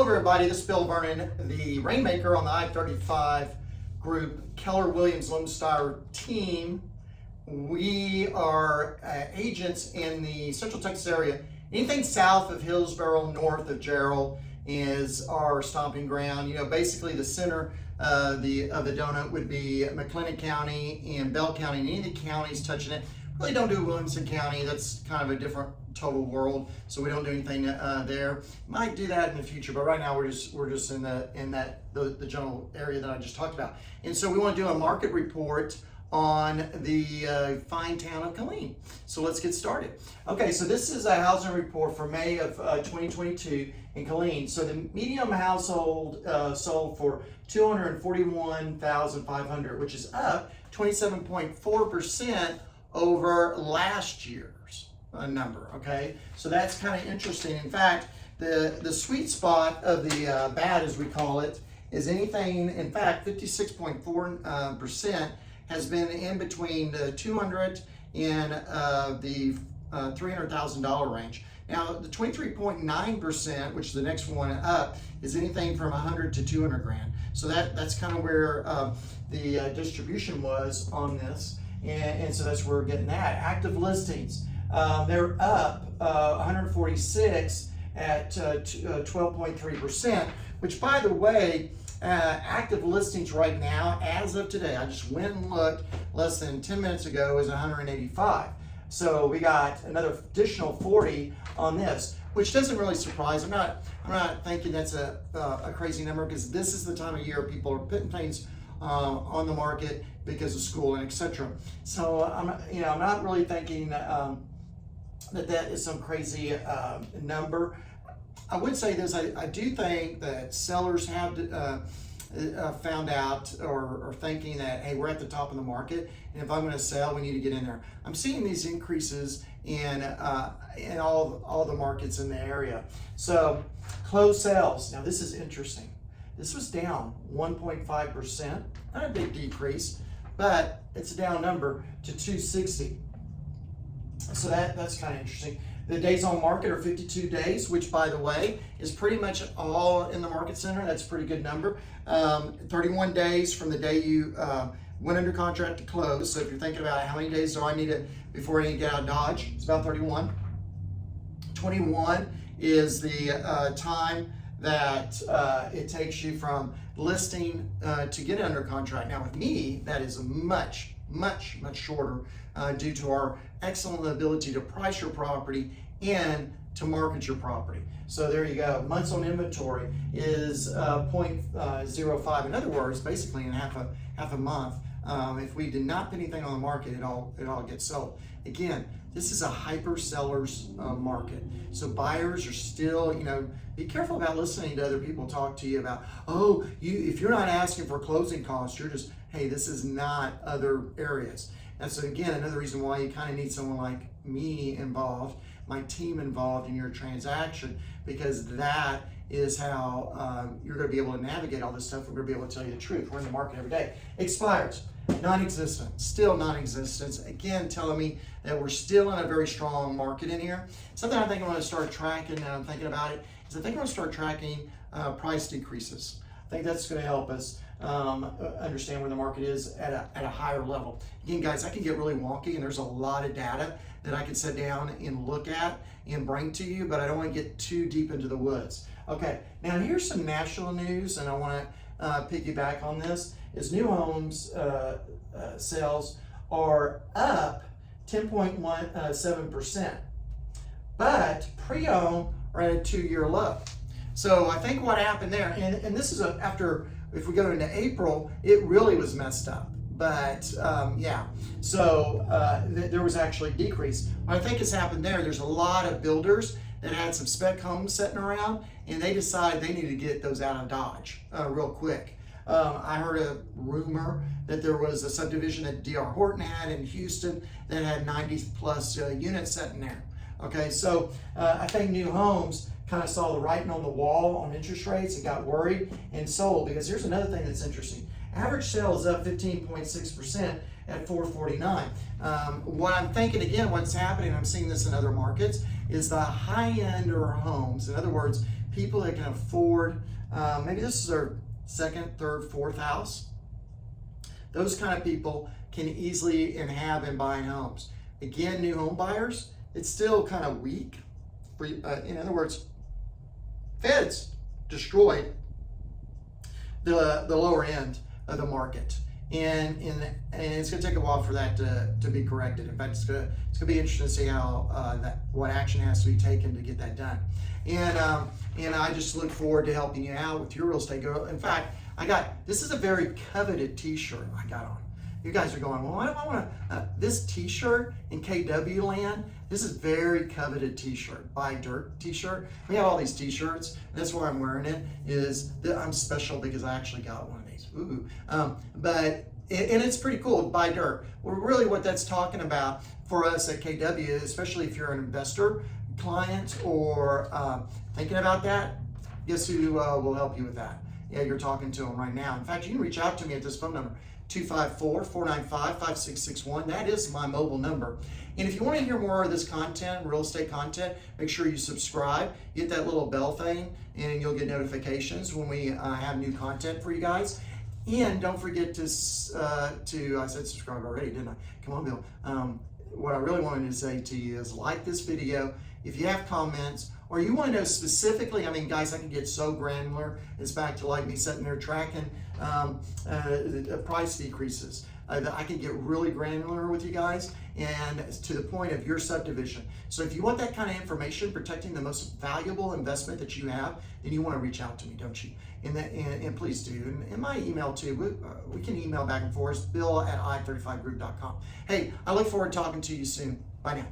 everybody, this is Bill Vernon, the Rainmaker on the I-35 Group Keller Williams Lone Star team. We are agents in the Central Texas area. Anything south of Hillsboro, north of Gerald is our stomping ground. You know, basically the center of the donut would be McLennan County and Bell County, and any of the counties touching it. Really don't do Williamson County. That's kind of a different total world, so we don't do anything there. Might do that in the future, but right now we're just in the general area that I just talked about. And so we want to do a market report on the fine town of Killeen. So let's get started. Okay, so this is a housing report for May of 2022 in Killeen. So the median household sold for $241,500, which is up 27.4% over last year's number. Okay, so that's kind of interesting. In fact, the sweet spot of the bad, as we call it, is anything. In fact, 56.4% has been in between the $200,000 and the $300,000 range. Now, the 23.9%, which is the next one up, is anything from $100,000 to $200,000. So that's kind of where the distribution was on this, and so that's where we're getting at. Active listings, they're up 146 at 12.3%, which, by the way, active listings right now, as of today, I just went and looked less than 10 minutes ago, is 185. So we got another additional 40 on this, which doesn't really surprise. I'm not thinking that's a crazy number, because this is the time of year people are putting things on the market because of school and etc. So I'm not really thinking that is some crazy number. I would say this, I do think that sellers have found out or are thinking that, hey, we're at the top of the market, and if I'm going to sell, we need to get in there. I'm seeing these increases in all the markets in the area. So closed sales, now this is interesting. This was down 1.5%, not a big decrease, but it's a down number to 260. So that's kind of interesting. The days on market are 52 days, which, by the way, is pretty much all in the market center. That's a pretty good number. 31 days from the day you went under contract to close. So if you're thinking about how many days do I need before I need to get out of Dodge, it's about 31. 21 is the time that it takes you from listing to get under contract. Now with me, that is much shorter due to our excellent ability to price your property and to market your property. So there you go. Months on inventory is 0.05. In other words, basically in half a month. If we did not put anything on the market, it all gets sold. Again, this is a hyper seller's market. So buyers are still, be careful about listening to other people talk to you about, if you're not asking for closing costs, you're just, hey, this is not other areas. And so again, another reason why you kind of need someone like me involved, my team involved in your transaction, because that is how you're going to be able to navigate all this stuff. We're going to be able to tell you the truth. We're in the market every day. Expires, non-existent, still non-existent. Again, telling me that we're still in a very strong market in here. Something I think I'm going to start tracking, and I'm thinking about it, is I think I'm going to start tracking price decreases. I think that's going to help us understand where the market is at a higher level. Again, guys, I can get really wonky, and there's a lot of data that I can sit down and look at and bring to you, but I don't want to get too deep into the woods. Okay, now here's some national news, and I want to piggyback on this, is new homes sales are up 10.17%, but pre-owned are at a 2-year low. So I think what happened there, and this is after, if we go into April, it really was messed up. But so there was actually a decrease. What I think has happened there's a lot of builders that had some spec homes sitting around, and they decided they needed to get those out of Dodge real quick. I heard a rumor that there was a subdivision that D.R. Horton had in Houston that had 90 plus units sitting there. Okay, so I think new homes kind of saw the writing on the wall on interest rates and got worried and sold, because here's another thing that's interesting. Average sale is up 15.6% at 449. What I'm thinking, again, what's happening, I'm seeing this in other markets, is the high-end homes. In other words, people that can afford, maybe this is their second, third, fourth house. Those kind of people can easily and have been buying homes. Again, new home buyers, it's still kind of weak. In other words, Fed's destroyed the lower end of the market. And it's going to take a while for that to be corrected. In fact, it's going to be interesting to see how what action has to be taken to get that done. And I just look forward to helping you out with your real estate goal. In fact, this is a very coveted T-shirt I got on. You guys are going, well, why do I want this T-shirt in KW land? This is very coveted T-shirt, Buy Dirt T-shirt. We have all these T-shirts, and that's why I'm wearing it. Is that I'm special because I actually got one of these. Ooh, and it's pretty cool. Buy Dirt. Well, really, what that's talking about for us at KW, especially if you're an investor, client, or thinking about that, guess who will help you with that? Yeah, you're talking to them right now. In fact, you can reach out to me at this phone number, 254-495-5661. That is my mobile number. And if you want to hear more of this content, real estate content, make sure you subscribe, hit that little bell thing, and you'll get notifications when we have new content for you guys. And don't forget to I said subscribe already, didn't I? Come on, Bill. What I really wanted to say to you is like this video. If you have comments, or you want to know specifically, I mean, guys, I can get so granular. It's back to like me sitting there tracking price decreases. I can get really granular with you guys, and to the point of your subdivision. So if you want that kind of information, protecting the most valuable investment that you have, then you want to reach out to me, don't you? And please do. And my email too, we can email back and forth, bill@i35group.com. Hey, I look forward to talking to you soon. Bye now.